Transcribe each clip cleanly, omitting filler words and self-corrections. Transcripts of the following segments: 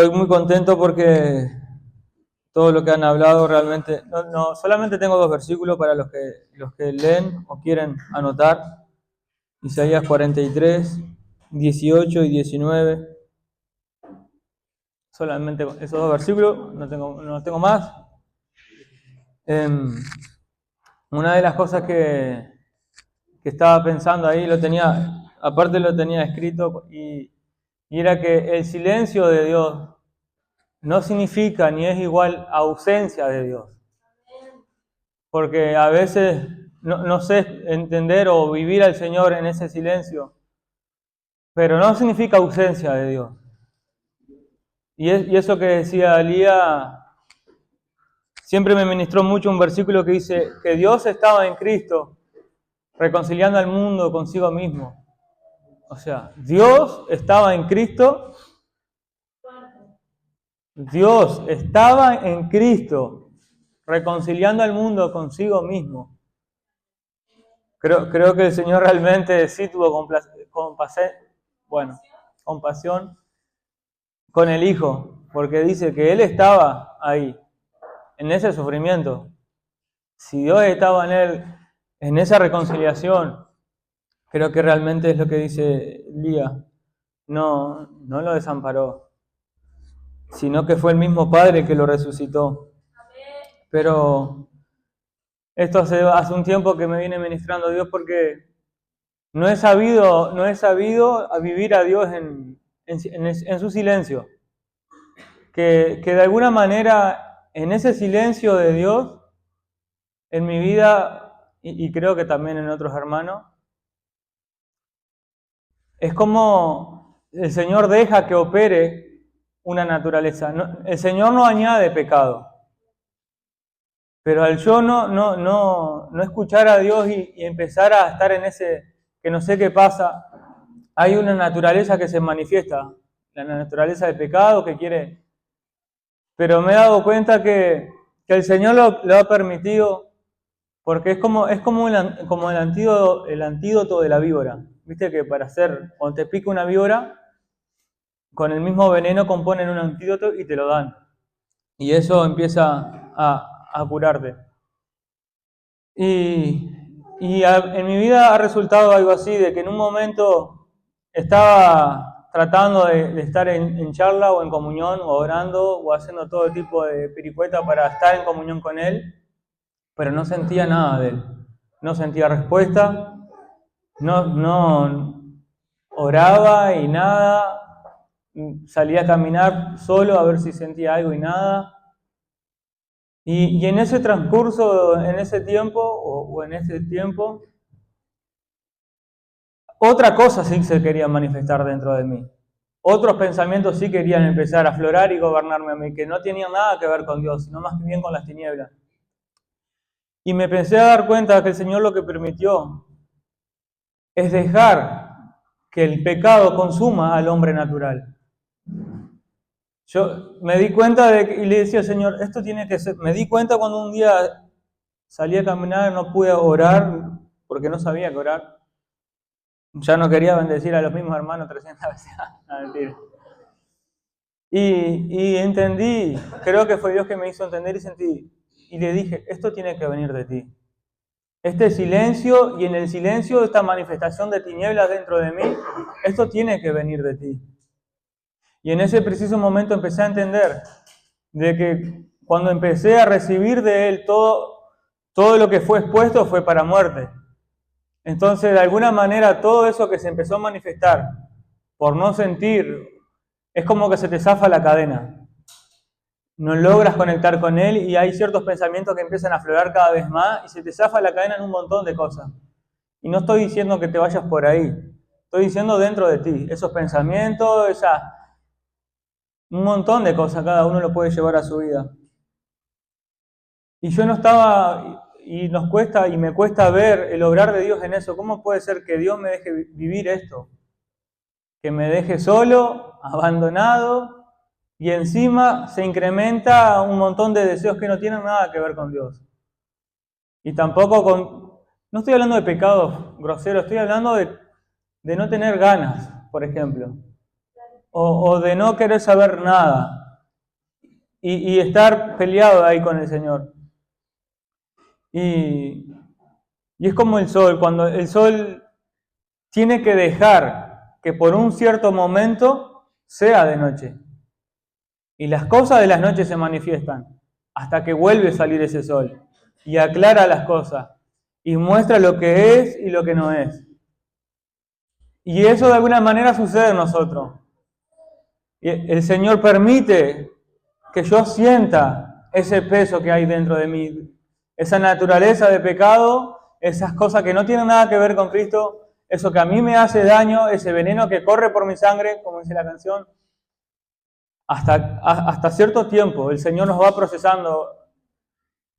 Estoy muy contento porque todo lo que han hablado realmente, no, solamente tengo dos versículos para los que leen o quieren anotar. Isaías 43, 18 y 19. Solamente esos dos versículos, no tengo más. Una de las cosas que estaba pensando ahí, aparte lo tenía escrito, y era que el silencio de Dios no significa ni es igual a ausencia de Dios. Porque a veces no sé entender o vivir al Señor en ese silencio, pero no significa ausencia de Dios. Y eso que decía Elías, siempre me ministró mucho un versículo que dice que Dios estaba en Cristo, reconciliando al mundo consigo mismo. O sea, Dios estaba en Cristo, Dios estaba en Cristo, reconciliando al mundo consigo mismo. Creo que el Señor realmente sí tuvo compasión con el Hijo, porque dice que Él estaba ahí, en ese sufrimiento. Si Dios estaba en Él, en esa reconciliación, creo que realmente es lo que dice Elías. No lo desamparó, sino que fue el mismo Padre que lo resucitó. Pero esto hace un tiempo que me viene ministrando Dios porque no he sabido a vivir a Dios en su silencio. Que de alguna manera, en ese silencio de Dios, en mi vida, y creo que también en otros hermanos, es como el Señor deja que opere una naturaleza. El Señor no añade pecado. Pero al yo no escuchar a Dios y empezar a estar en ese, que no sé qué pasa, hay una naturaleza que se manifiesta, la naturaleza del pecado que quiere. Pero me he dado cuenta que el Señor lo ha permitido, porque es como el antídoto de la víbora. Viste que cuando te pica una víbora, con el mismo veneno componen un antídoto y te lo dan. Y eso empieza a curarte. En mi vida ha resultado algo así, de que en un momento estaba tratando de estar en charla o en comunión o orando o haciendo todo tipo de piricueta para estar en comunión con Él, pero no sentía nada de Él. No sentía respuesta, no oraba y nada, salía a caminar solo a ver si sentía algo y nada. Y en ese transcurso, en ese tiempo, o en ese tiempo, otra cosa sí se quería manifestar dentro de mí. Otros pensamientos sí querían empezar a aflorar y gobernarme a mí, que no tenían nada que ver con Dios, sino más bien con las tinieblas. Y me pensé a dar cuenta que el Señor lo que permitió es dejar que el pecado consuma al hombre natural. Yo me di cuenta y le decía, Señor, esto tiene que ser. Me di cuenta cuando un día salí a caminar, no pude orar, porque no sabía que orar. Ya no quería bendecir a los mismos hermanos 300 veces. No, mentira. Y entendí, creo que fue Dios que me hizo entender y sentí. Y le dije, esto tiene que venir de ti. Este silencio y en el silencio esta manifestación de tinieblas dentro de mí, esto tiene que venir de ti. Y en ese preciso momento empecé a entender de que cuando empecé a recibir de Él todo lo que fue expuesto fue para muerte. Entonces, de alguna manera, todo eso que se empezó a manifestar por no sentir, es como que se te zafa la cadena. No logras conectar con Él y hay ciertos pensamientos que empiezan a aflorar cada vez más y se te zafa la cadena en un montón de cosas. Y no estoy diciendo que te vayas por ahí, estoy diciendo dentro de ti, esos pensamientos, un montón de cosas, cada uno lo puede llevar a su vida. Y yo no estaba, y nos cuesta, y me cuesta ver el obrar de Dios en eso. ¿Cómo puede ser que Dios me deje vivir esto? Que me deje solo, abandonado, y encima se incrementa un montón de deseos que no tienen nada que ver con Dios. Y tampoco no estoy hablando de pecados groseros, estoy hablando de no tener ganas, por ejemplo. o de no querer saber nada y estar peleado ahí con el Señor. Y es como el sol, cuando el sol tiene que dejar que por un cierto momento sea de noche. Y las cosas de las noches se manifiestan hasta que vuelve a salir ese sol y aclara las cosas y muestra lo que es y lo que no es. Y eso de alguna manera sucede en nosotros. El Señor permite que yo sienta ese peso que hay dentro de mí, esa naturaleza de pecado, esas cosas que no tienen nada que ver con Cristo, eso que a mí me hace daño, ese veneno que corre por mi sangre, como dice la canción. Hasta cierto tiempo el Señor nos va procesando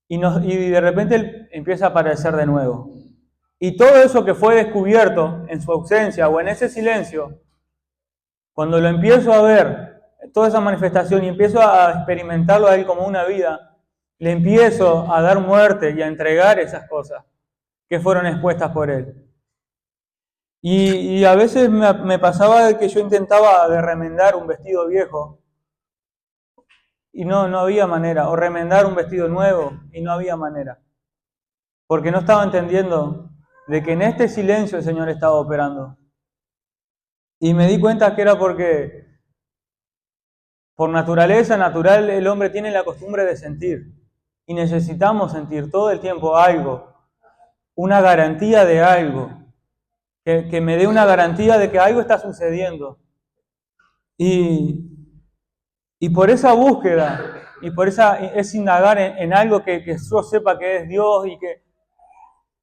y de repente Él empieza a aparecer de nuevo. Y todo eso que fue descubierto en su ausencia o en ese silencio, cuando lo empiezo a ver, toda esa manifestación, y empiezo a experimentarlo a Él como una vida, le empiezo a dar muerte y a entregar esas cosas que fueron expuestas por Él. Y a veces me pasaba que yo intentaba de remendar un vestido viejo, y no había manera, o remendar un vestido nuevo, y no había manera. Porque no estaba entendiendo de que en este silencio el Señor estaba operando. Y me di cuenta que era porque, por naturaleza natural, el hombre tiene la costumbre de sentir. Y necesitamos sentir todo el tiempo algo, una garantía de algo, que me dé una garantía de que algo está sucediendo. Y por esa búsqueda, y por es indagar en algo que yo sepa que es Dios, y que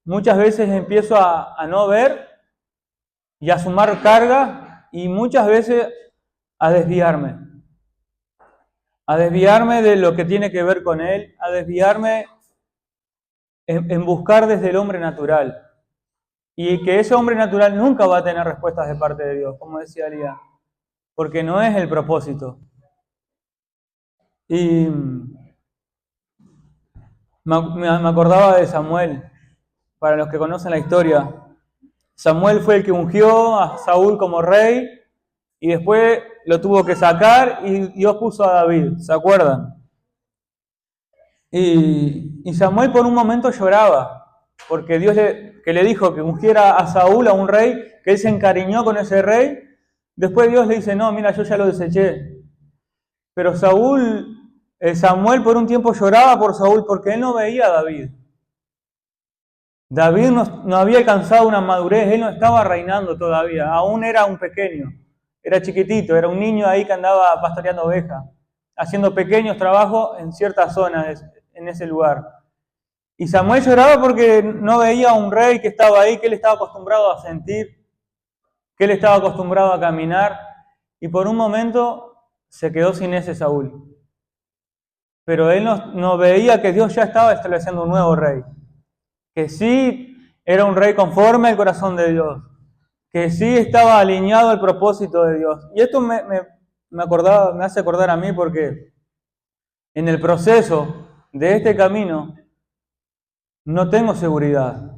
muchas veces empiezo a no ver y a sumar carga, y muchas veces a desviarme de lo que tiene que ver con Él, a desviarme en buscar desde el hombre natural. Y que ese hombre natural nunca va a tener respuestas de parte de Dios, como decía Lía, porque no es el propósito. Y me acordaba de Samuel, para los que conocen la historia. Samuel fue el que ungió a Saúl como rey, y después lo tuvo que sacar y Dios puso a David, ¿se acuerdan? Y Samuel por un momento lloraba, porque Dios que le dijo que ungiera a Saúl, a un rey, que él se encariñó con ese rey. Después Dios le dice, no, mira, yo ya lo deseché. Pero Samuel por un tiempo lloraba por Saúl porque él no veía a David. David no había alcanzado una madurez, él no estaba reinando todavía, aún era un pequeño, era chiquitito, era un niño ahí que andaba pastoreando ovejas, haciendo pequeños trabajos en ciertas zonas en ese lugar. Y Samuel lloraba porque no veía a un rey que estaba ahí, que él estaba acostumbrado a sentir, que él estaba acostumbrado a caminar, y por un momento se quedó sin ese Saúl. Pero él no veía que Dios ya estaba estableciendo un nuevo rey, que sí era un rey conforme al corazón de Dios, que sí estaba alineado al propósito de Dios. Y esto me hace acordar a mí porque en el proceso de este camino no tengo seguridad.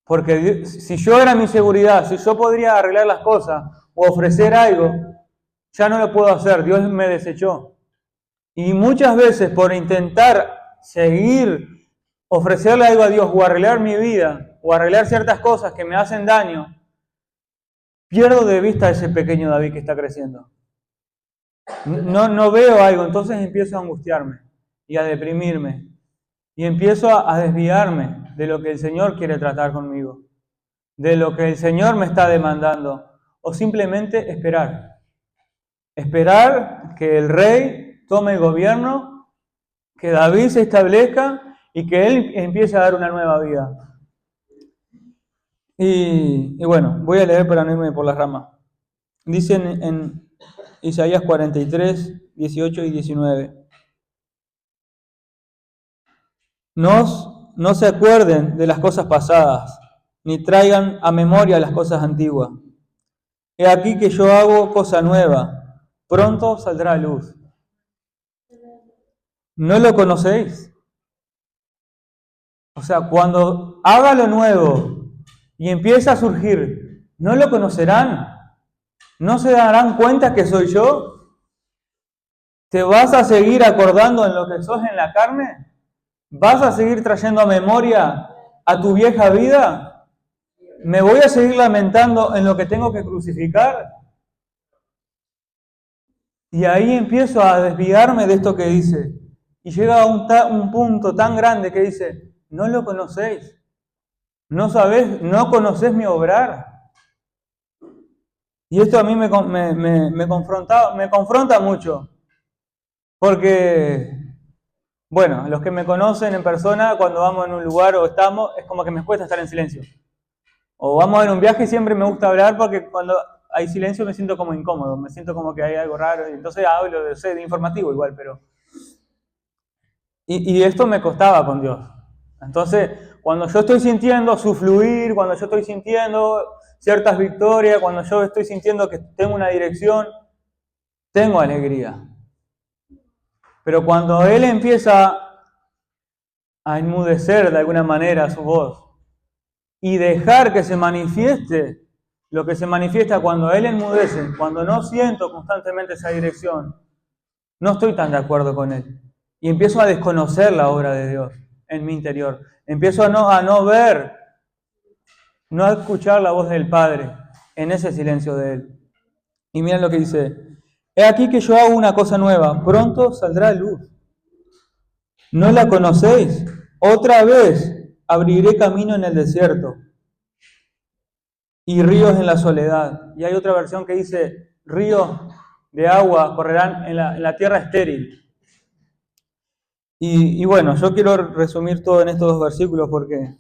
Porque si yo era mi seguridad, si yo podría arreglar las cosas o ofrecer algo, ya no lo puedo hacer, Dios me desechó. Y muchas veces por intentar seguir, ofrecerle algo a Dios o arreglar mi vida o arreglar ciertas cosas que me hacen daño, pierdo de vista a ese pequeño David que está creciendo. No veo algo, entonces empiezo a angustiarme y a deprimirme. Y empiezo a desviarme de lo que el Señor quiere tratar conmigo, de lo que el Señor me está demandando, o simplemente esperar. Esperar que el rey tome el gobierno, que David se establezca y que él empiece a dar una nueva vida. Y bueno, voy a leer para no irme por las ramas. Dicen en Isaías 43, 18 y 19. No se acuerden de las cosas pasadas, ni traigan a memoria las cosas antiguas. He aquí que yo hago cosa nueva, pronto saldrá a luz. ¿No lo conocéis? O sea, cuando haga lo nuevo y empieza a surgir, ¿no lo conocerán? ¿No se darán cuenta que soy yo? ¿Te vas a seguir acordando en lo que sos en la carne? ¿Vas a seguir trayendo a memoria a tu vieja vida? ¿Me voy a seguir lamentando en lo que tengo que crucificar? Y ahí empiezo a desviarme de esto que dice. Y llega a un punto tan grande que dice, no lo conocéis. No sabés, no conocés mi obrar. Y esto a mí me confronta mucho. Porque, bueno, los que me conocen en persona, cuando vamos en un lugar o estamos, es como que me cuesta estar en silencio. O vamos en un viaje y siempre me gusta hablar porque cuando hay silencio me siento como incómodo, me siento como que hay algo raro. Y entonces hablo de informativo igual, pero... Y esto me costaba con Dios. Entonces, cuando yo estoy sintiendo su fluir, cuando yo estoy sintiendo ciertas victorias, cuando yo estoy sintiendo que tengo una dirección, tengo alegría. Pero cuando Él empieza a enmudecer de alguna manera su voz y dejar que se manifieste lo que se manifiesta cuando Él enmudece, cuando no siento constantemente esa dirección, no estoy tan de acuerdo con Él. Y empiezo a desconocer la obra de Dios en mi interior. Empiezo a no ver, no a escuchar la voz del Padre en ese silencio de Él. Y miren lo que dice. He aquí que yo hago una cosa nueva. Pronto saldrá luz. ¿No la conocéis? Otra vez abriré camino en el desierto y ríos en la soledad. Y hay otra versión que dice, ríos de agua correrán en la tierra estéril. Y bueno, yo quiero resumir todo en estos dos versículos porque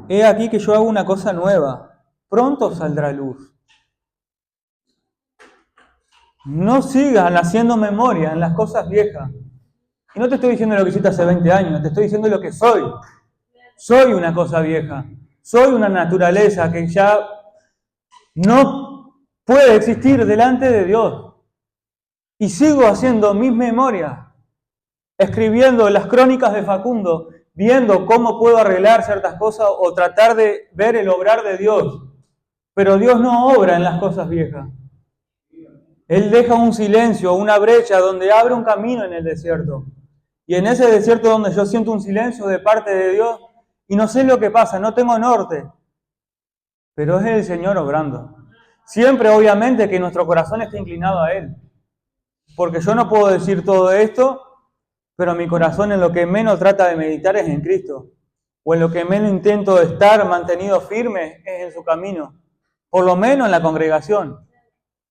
he aquí que yo hago una cosa nueva. Pronto saldrá luz. No sigan haciendo memoria en las cosas viejas. Y no te estoy diciendo lo que hiciste hace 20 años, te estoy diciendo lo que soy. Soy una cosa vieja. Soy una naturaleza que ya no puede existir delante de Dios. Y sigo haciendo mis memorias, escribiendo las crónicas de Facundo, viendo cómo puedo arreglar ciertas cosas o tratar de ver el obrar de Dios. Pero Dios no obra en las cosas viejas. Él deja un silencio, una brecha donde abre un camino en el desierto. Y en ese desierto donde yo siento un silencio de parte de Dios y no sé lo que pasa, no tengo norte, pero es el Señor obrando. Siempre, obviamente, que nuestro corazón esté inclinado a Él. Porque yo no puedo decir todo esto, pero mi corazón en lo que menos trata de meditar es en Cristo. O en lo que menos intento estar mantenido firme es en su camino. Por lo menos en la congregación.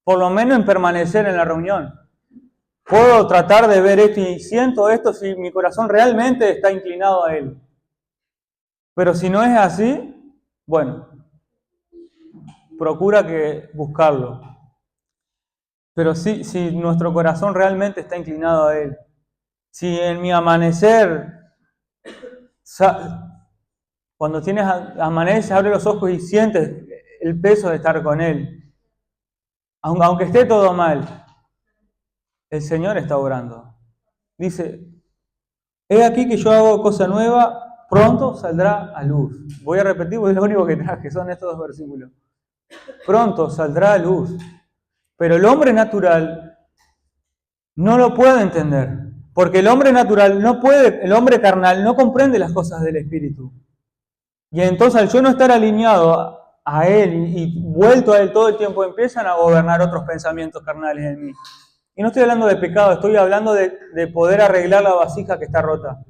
Por lo menos en permanecer en la reunión. Puedo tratar de ver esto y siento esto si mi corazón realmente está inclinado a Él. Pero si no es así, bueno, procura que buscarlo. Pero sí, si nuestro corazón realmente está inclinado a Él, si en mi amanecer, cuando tienes amanece, abre los ojos y sientes el peso de estar con Él, aunque esté todo mal, el Señor está obrando. Dice, he aquí que yo hago cosa nueva, pronto saldrá a luz. Voy a repetir porque es lo único que traje, son estos dos versículos. Pronto saldrá a luz. Pero el hombre natural no lo puede entender. Porque el hombre natural no puede, el hombre carnal no comprende las cosas del Espíritu. Y entonces al yo no estar alineado a Él y vuelto a Él todo el tiempo, empiezan a gobernar otros pensamientos carnales en mí. Y no estoy hablando de pecado, estoy hablando de poder arreglar la vasija que está rota.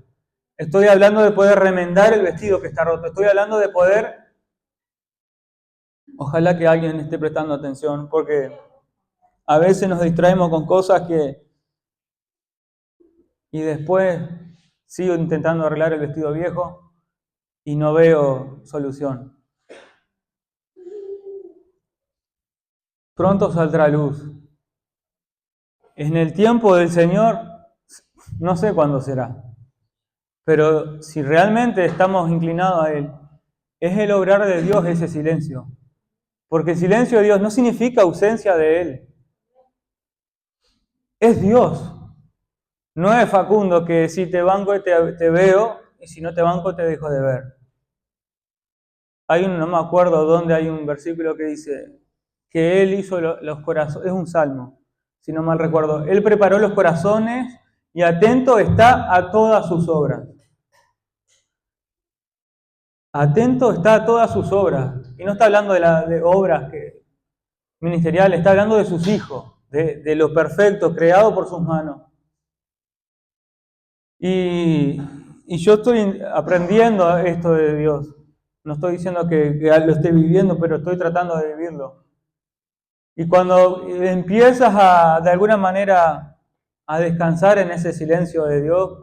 Estoy hablando de poder remendar el vestido que está roto. Estoy hablando de poder... Ojalá que alguien esté prestando atención, porque a veces nos distraemos con cosas que... Y después sigo intentando arreglar el vestido viejo y no veo solución. Pronto saldrá luz. En el tiempo del Señor, no sé cuándo será, pero si realmente estamos inclinados a Él, es el obrar de Dios ese silencio. Porque el silencio de Dios no significa ausencia de Él. Es Dios. No es Facundo que si te banco te veo y si no te banco te dejo de ver. No me acuerdo dónde hay un versículo que dice, que Él hizo los corazones, es un salmo, si no mal recuerdo. Él preparó los corazones y atento está a todas sus obras. Atento está a todas sus obras. Y no está hablando de obras ministeriales, está hablando de sus hijos, de lo perfecto, creado por sus manos. Y yo estoy aprendiendo esto de Dios. No estoy diciendo que lo esté viviendo, pero estoy tratando de vivirlo. Y cuando empiezas de alguna manera a descansar en ese silencio de Dios,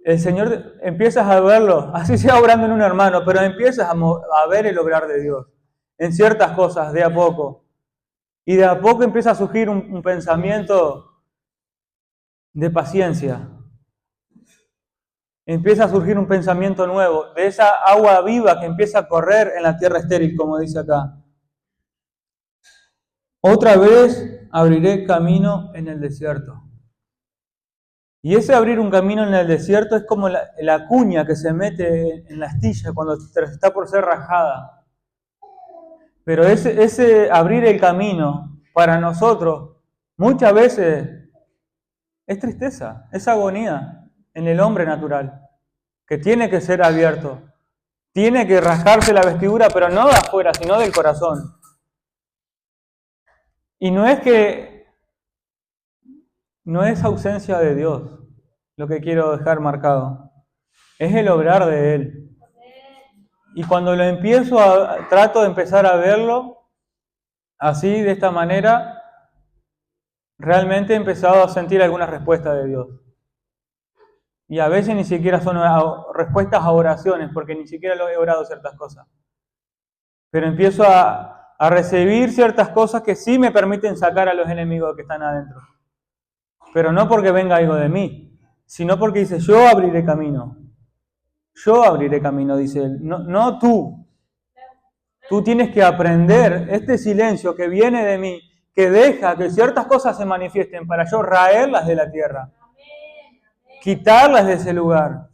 el Señor empiezas a verlo, así sea obrando en un hermano, pero empiezas a ver el obrar de Dios en ciertas cosas de a poco. Y de a poco empieza a surgir un pensamiento de paciencia. Empieza a surgir un pensamiento nuevo, de esa agua viva que empieza a correr en la tierra estéril, como dice acá. Otra vez abriré camino en el desierto. Y ese abrir un camino en el desierto es como la cuña que se mete en la astilla cuando está por ser rajada. Pero ese abrir el camino para nosotros muchas veces es tristeza, es agonía en el hombre natural, que tiene que ser abierto. Tiene que rasgarse la vestidura, pero no de afuera, sino del corazón. Y no es ausencia de Dios lo que quiero dejar marcado. Es el obrar de Él. Y cuando trato de empezar a verlo así, de esta manera, realmente he empezado a sentir algunas respuestas de Dios. Y a veces ni siquiera son respuestas a oraciones, porque ni siquiera lo he orado ciertas cosas. Pero empiezo a recibir ciertas cosas que sí me permiten sacar a los enemigos que están adentro. Pero no porque venga algo de mí, sino porque dice, yo abriré camino. Yo abriré camino, dice él. No tú. Tú tienes que aprender este silencio que viene de mí, que deja que ciertas cosas se manifiesten para yo raerlas de la tierra. Quitarlas de ese lugar.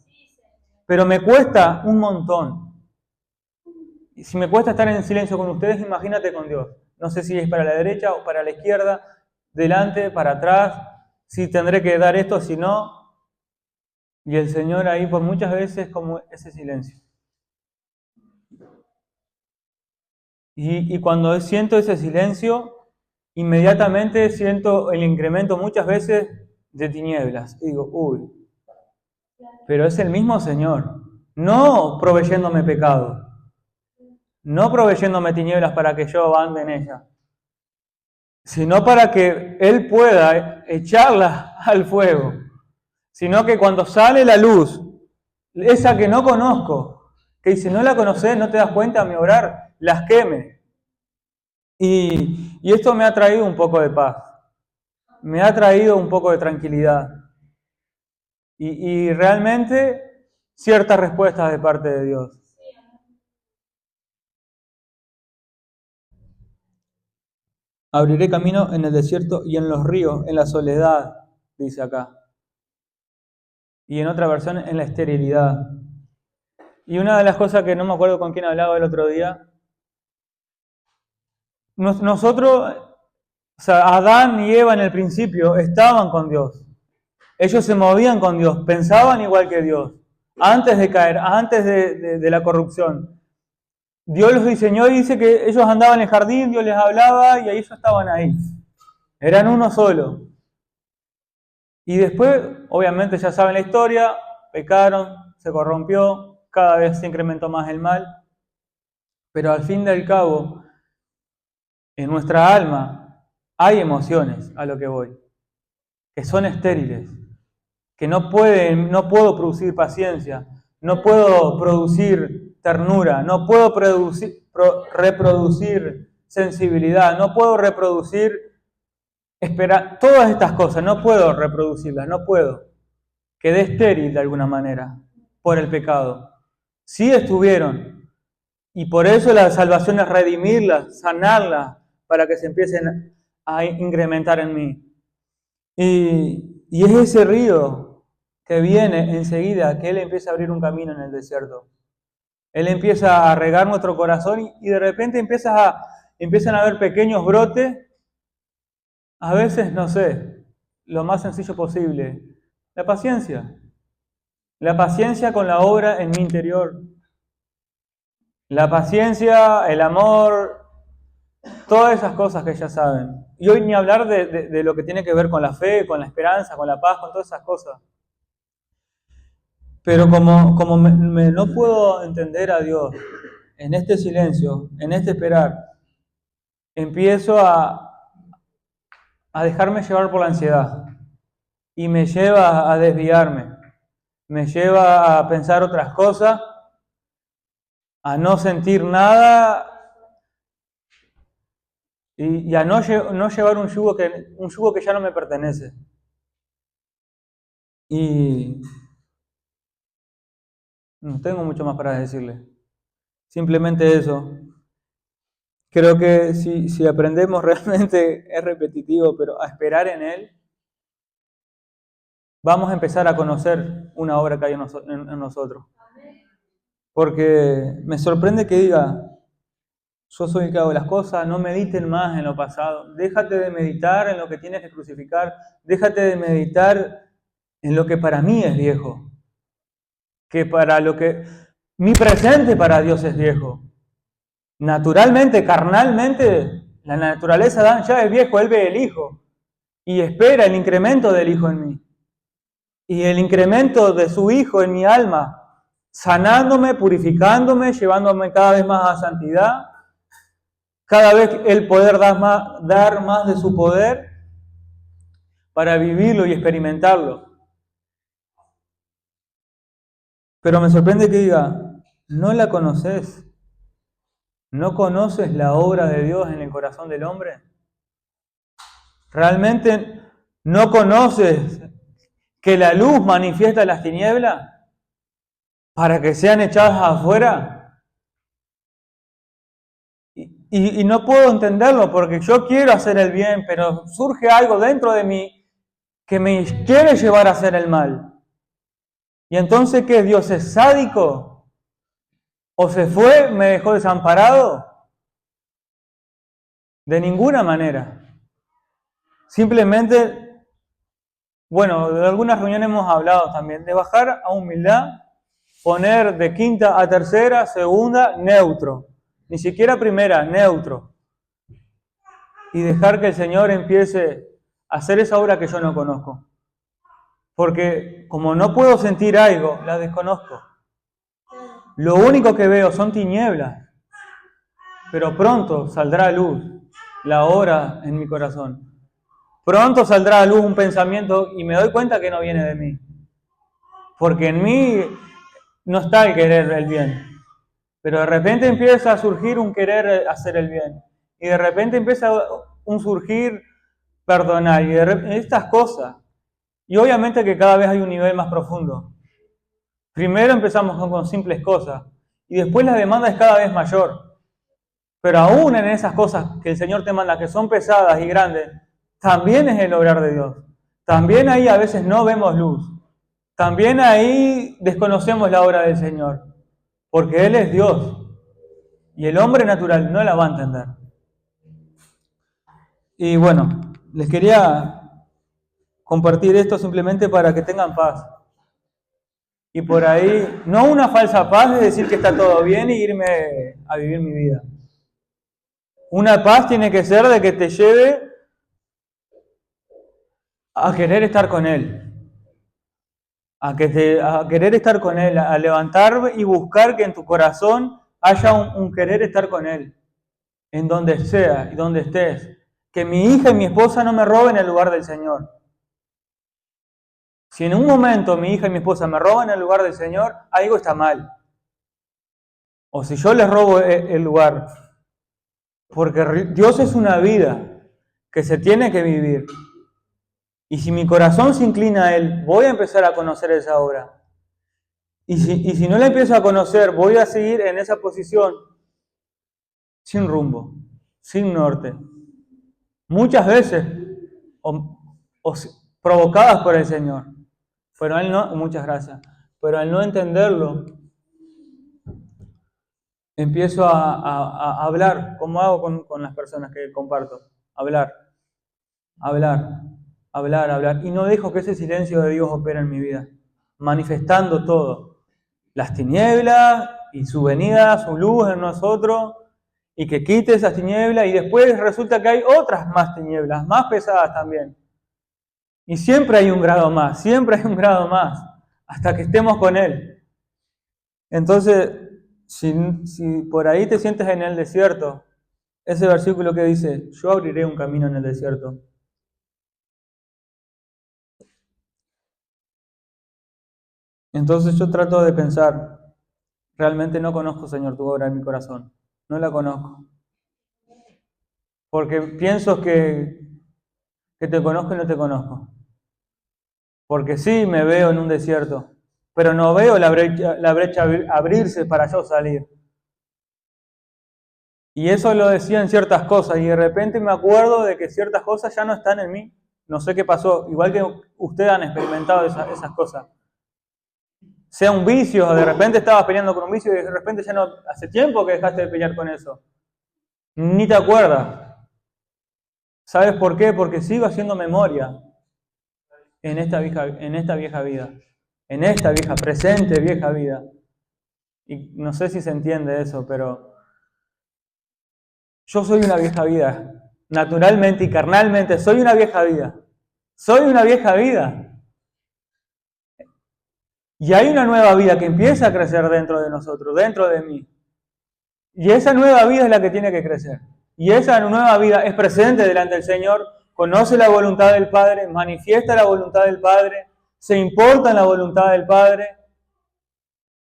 Pero me cuesta un montón. Y si me cuesta estar en silencio con ustedes, imagínate con Dios. No sé si es para la derecha o para la izquierda, delante, para atrás, si tendré que dar esto, si no. Y el Señor ahí por muchas veces como ese silencio. Y cuando siento ese silencio, inmediatamente siento el incremento muchas veces de tinieblas. Y digo, uy, pero es el mismo Señor, no proveyéndome pecado, no proveyéndome tinieblas para que yo ande en ellas, sino para que Él pueda echarlas al fuego, sino que cuando sale la luz, esa que no conozco, que si no la conoces, no te das cuenta a mi obrar, las queme. Y esto me ha traído un poco de paz, me ha traído un poco de tranquilidad. Y realmente ciertas respuestas de parte de Dios. Abriré camino en el desierto y en los ríos, en la soledad, dice acá. Y en otra versión, en la esterilidad. Y una de las cosas que no me acuerdo con quién hablaba el otro día, nosotros, o sea, Adán y Eva en el principio estaban con Dios. Ellos se movían con Dios, pensaban igual que Dios, antes de caer, antes de la corrupción. Dios los diseñó y dice que ellos andaban en el jardín, Dios les hablaba y ellos estaban ahí. Eran uno solo. Y después, obviamente ya saben la historia, pecaron, se corrompió, cada vez se incrementó más el mal. Pero al fin y al cabo, en nuestra alma hay emociones, a lo que voy, que son estériles, que no puedo producir paciencia, no puedo producir ternura, no puedo reproducir sensibilidad, no puedo reproducir todas estas cosas, no puedo reproducirlas, no puedo. Quedé estéril de alguna manera por el pecado. Sí estuvieron, y por eso la salvación es redimirlas, sanarlas, para que se empiecen a incrementar en mí. Y es ese río que viene enseguida, que Él empieza a abrir un camino en el desierto. Él empieza a regar nuestro corazón y de repente empiezas empiezan a haber pequeños brotes, a veces, no sé, lo más sencillo posible, la paciencia. La paciencia con la obra en mi interior. La paciencia, el amor, todas esas cosas que ya saben. Y hoy ni hablar de lo que tiene que ver con la fe, con la esperanza, con la paz, con todas esas cosas. Pero como no puedo entender a Dios en este silencio, en este esperar, empiezo a dejarme llevar por la ansiedad. Y me lleva a desviarme. Me lleva a pensar otras cosas, a no sentir nada y a no llevar un yugo que ya no me pertenece. Y no tengo mucho más para decirle. Simplemente eso. Creo que si aprendemos realmente, es repetitivo, pero a esperar en Él, vamos a empezar a conocer una obra que hay en nosotros. Porque me sorprende que diga, yo soy el que hago las cosas, no mediten más en lo pasado. Déjate de meditar en lo que tienes que crucificar. Déjate de meditar en lo que para mí es viejo. Que para lo que mi presente para Dios es viejo. Naturalmente, carnalmente, la naturaleza de Adán ya es viejo, él ve el Hijo y espera el incremento del Hijo en mí. Y el incremento de su Hijo en mi alma, sanándome, purificándome, llevándome cada vez más a santidad, cada vez el poder dar más de su poder para vivirlo y experimentarlo. Pero me sorprende que diga, no la conoces. ¿No conoces la obra de Dios en el corazón del hombre? ¿Realmente no conoces que la luz manifiesta las tinieblas para que sean echadas afuera? Y no puedo entenderlo porque yo quiero hacer el bien, pero surge algo dentro de mí que me quiere llevar a hacer el mal. ¿Y entonces qué? ¿Dios es sádico? ¿O se fue, me dejó desamparado? De ninguna manera. Simplemente, bueno, de algunas reuniones hemos hablado también, de bajar a humildad, poner de quinta a tercera, segunda, neutro. Ni siquiera primera, neutro. Y dejar que el Señor empiece a hacer esa obra que yo no conozco. Porque como no puedo sentir algo, la desconozco. Lo único que veo son tinieblas. Pero pronto saldrá a luz la obra en mi corazón. Pronto saldrá a luz un pensamiento y me doy cuenta que no viene de mí. Porque en mí no está el querer el bien. Pero de repente empieza a surgir un querer hacer el bien. Y de repente empieza un surgir perdonar. Y estas cosas. Y obviamente que cada vez hay un nivel más profundo. Primero empezamos con simples cosas. Y después la demanda es cada vez mayor. Pero aún en esas cosas que el Señor te manda, que son pesadas y grandes, también es el obrar de Dios. También ahí a veces no vemos luz. También ahí desconocemos la obra del Señor. Porque Él es Dios. Y el hombre natural no la va a entender. Y bueno, les quería compartir esto simplemente para que tengan paz. Y por ahí, no una falsa paz de decir que está todo bien y irme a vivir mi vida. Una paz tiene que ser de que te lleve a querer estar con Él. A querer estar con Él, a levantar y buscar que en tu corazón haya un querer estar con Él. En donde sea y donde estés. Que mi hija y mi esposa no me roben el lugar del Señor. Si en un momento mi hija y mi esposa me roban el lugar del Señor, algo está mal. O si yo les robo el lugar. Porque Dios es una vida que se tiene que vivir. Y si mi corazón se inclina a Él, voy a empezar a conocer esa obra. Y si no la empiezo a conocer, voy a seguir en esa posición sin rumbo, sin norte. Muchas veces, o provocadas por el Señor. Pero Él no, muchas gracias. Pero al no entenderlo, empiezo a hablar, como hago con las personas que comparto. Hablar, hablar, hablar, hablar. Y no dejo que ese silencio de Dios opere en mi vida, manifestando todo. Las tinieblas y su venida, su luz en nosotros, y que quite esas tinieblas, y después resulta que hay otras más tinieblas, más pesadas también. Y siempre hay un grado más, siempre hay un grado más, hasta que estemos con Él. Entonces, si por ahí te sientes en el desierto, ese versículo que dice, yo abriré un camino en el desierto. Entonces yo trato de pensar, realmente no conozco, Señor, tu obra en mi corazón. No la conozco. Porque pienso que te conozco y no te conozco. Porque sí me veo en un desierto, pero no veo la brecha abrirse para yo salir. Y eso lo decía en ciertas cosas, y de repente me acuerdo de que ciertas cosas ya no están en mí. No sé qué pasó, igual que ustedes han experimentado esas cosas. Sea un vicio, de repente estabas peleando con un vicio y de repente ya no, hace tiempo que dejaste de pelear con eso. Ni te acuerdas. ¿Sabes por qué? Porque sigo haciendo memoria en esta vieja vida, en esta vieja, presente vieja vida. Y no sé si se entiende eso, pero yo soy una vieja vida, naturalmente y carnalmente soy una vieja vida. Soy una vieja vida. Y hay una nueva vida que empieza a crecer dentro de nosotros, dentro de mí. Y esa nueva vida es la que tiene que crecer. Y esa nueva vida es presente delante del Señor, conoce la voluntad del Padre, manifiesta la voluntad del Padre, se importa en la voluntad del Padre.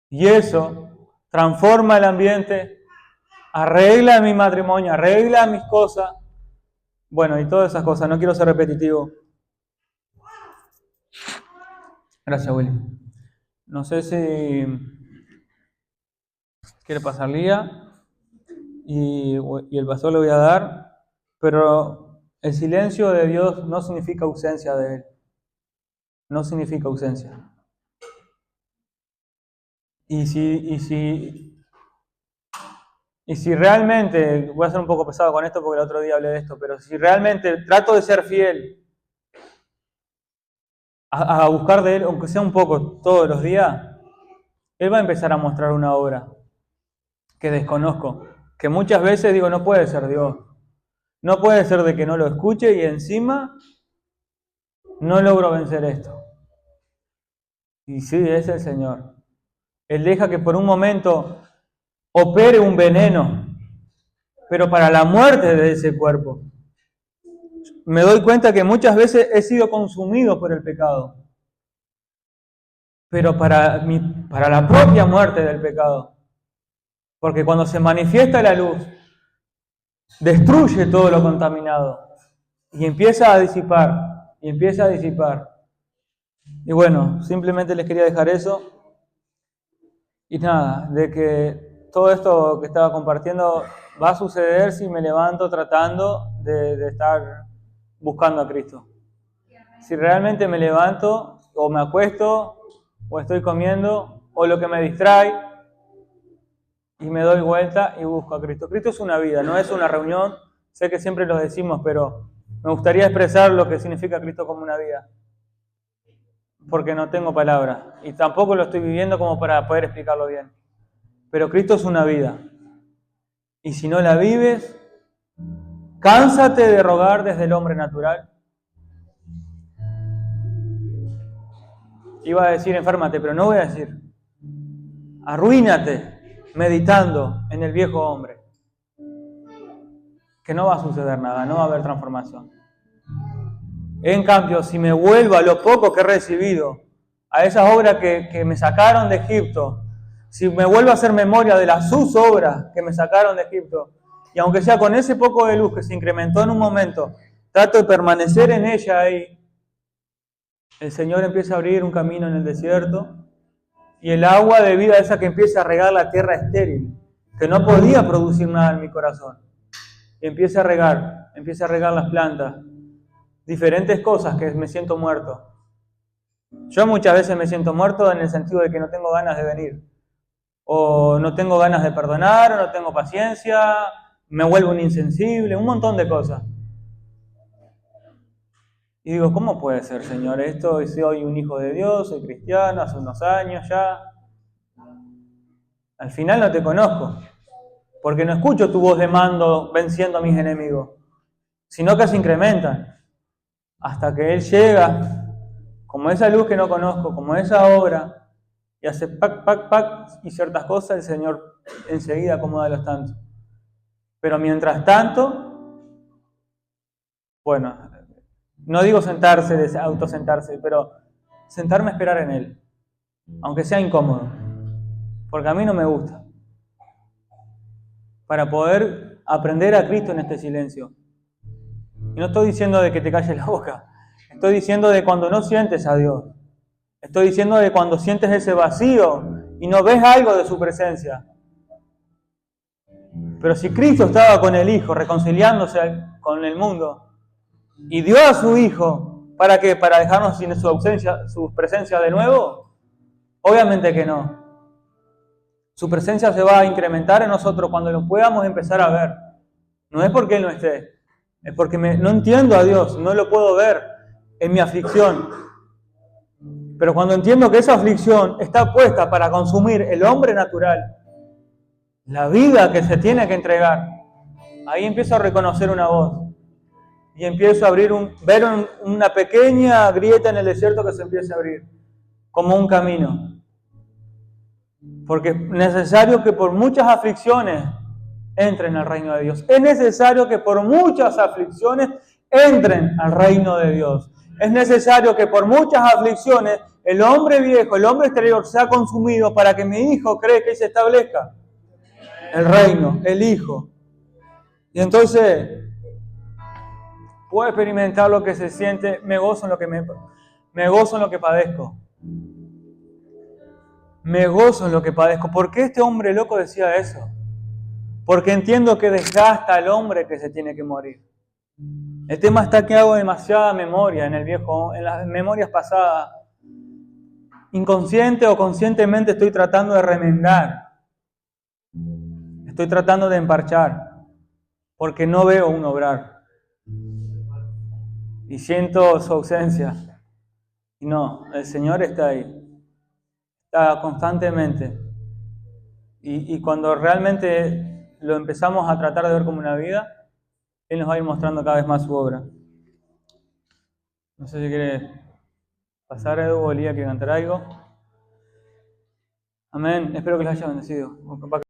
Y eso transforma el ambiente, arregla mi matrimonio, arregla mis cosas. Bueno, y todas esas cosas. No quiero ser repetitivo. Gracias, Willy. No sé si quiere pasar Lía y el pastor le voy a dar, pero el silencio de Dios no significa ausencia de Él. No significa ausencia. Y si realmente, voy a ser un poco pesado con esto porque el otro día hablé de esto, pero si realmente trato de ser fiel a buscar de Él, aunque sea un poco todos los días, Él va a empezar a mostrar una obra que desconozco, que muchas veces digo, no puede ser Dios. No puede ser de que no lo escuche y encima no logro vencer esto. Y sí, es el Señor. Él deja que por un momento opere un veneno, pero para la muerte de ese cuerpo. Me doy cuenta que muchas veces he sido consumido por el pecado, pero para la propia muerte del pecado. Porque cuando se manifiesta la luz, destruye todo lo contaminado y empieza a disipar, y empieza a disipar. Y bueno, simplemente les quería dejar eso. Y nada, de que todo esto que estaba compartiendo va a suceder si me levanto tratando de estar buscando a Cristo. Si realmente me levanto o me acuesto o estoy comiendo o lo que me distrae y me doy vuelta y busco a Cristo. Cristo es una vida, no es una reunión. Sé que siempre lo decimos, pero me gustaría expresar lo que significa Cristo como una vida. Porque no tengo palabras y tampoco lo estoy viviendo como para poder explicarlo bien. Pero Cristo es una vida. Y si no la vives, cánsate de rogar desde el hombre natural. Iba a decir enférmate, pero no voy a decir. Arruínate meditando en el viejo hombre. Que no va a suceder nada, no va a haber transformación. En cambio, si me vuelvo a lo poco que he recibido, a esas obras que me sacaron de Egipto, si me vuelvo a hacer memoria de las sus obras que me sacaron de Egipto, y aunque sea con ese poco de luz que se incrementó en un momento, trato de permanecer en ella ahí, el Señor empieza a abrir un camino en el desierto, y el agua de vida esa que empieza a regar la tierra estéril, que no podía producir nada en mi corazón, y empieza a regar las plantas, diferentes cosas que me siento muerto. Yo muchas veces me siento muerto en el sentido de que no tengo ganas de venir. o no tengo ganas de perdonar, o no tengo paciencia, me vuelvo un insensible, un montón de cosas. Y digo, ¿cómo puede ser, Señor, esto? Soy un hijo de Dios, soy cristiano, hace unos años ya. Al final no te conozco, porque no escucho tu voz de mando venciendo a mis enemigos, sino que se incrementan, hasta que Él llega, como esa luz que no conozco, como esa obra, y hace pac, pac, pac, y ciertas cosas, el Señor enseguida acomoda los tantos. Pero mientras tanto, bueno, no digo sentarse, autosentarse, pero sentarme a esperar en Él, aunque sea incómodo, porque a mí no me gusta, para poder aprender a Cristo en este silencio. Y no estoy diciendo de que te calles la boca, estoy diciendo de cuando no sientes a Dios, estoy diciendo de cuando sientes ese vacío y no ves algo de su presencia. Pero si Cristo estaba con el Hijo, reconciliándose con el mundo, y dio a su Hijo, ¿para qué? ¿Para dejarnos sin su ausencia, su presencia de nuevo? Obviamente que no. Su presencia se va a incrementar en nosotros cuando lo podamos empezar a ver. No es porque Él no esté, es porque no entiendo a Dios, no lo puedo ver en mi aflicción. Pero cuando entiendo que esa aflicción está puesta para consumir el hombre natural, la vida que se tiene que entregar, ahí empiezo a reconocer una voz. Y empiezo a ver una pequeña grieta en el desierto que se empieza a abrir, como un camino. Porque es necesario que por muchas aflicciones entren al reino de Dios. Es necesario que por muchas aflicciones entren al reino de Dios. Es necesario que por muchas aflicciones el hombre viejo, el hombre exterior sea consumido para que mi hijo crezca y se establezca. El reino, el hijo. Y entonces puedo experimentar lo que se siente, me gozo en lo que me gozo en lo que padezco. Me gozo en lo que padezco. ¿Por qué este hombre loco decía eso? Porque entiendo que desgasta al hombre que se tiene que morir. El tema está que hago demasiada memoria en las memorias pasadas. Inconsciente o conscientemente estoy tratando de remendar. Estoy tratando de emparchar. Porque no veo un obrar. Y siento su ausencia. Y no, el Señor está ahí. Está constantemente. Y cuando realmente lo empezamos a tratar de ver como una vida, Él nos va a ir mostrando cada vez más su obra. No sé si quiere pasar, Edu o Elía, que cantar algo. Amén. Espero que les haya bendecido.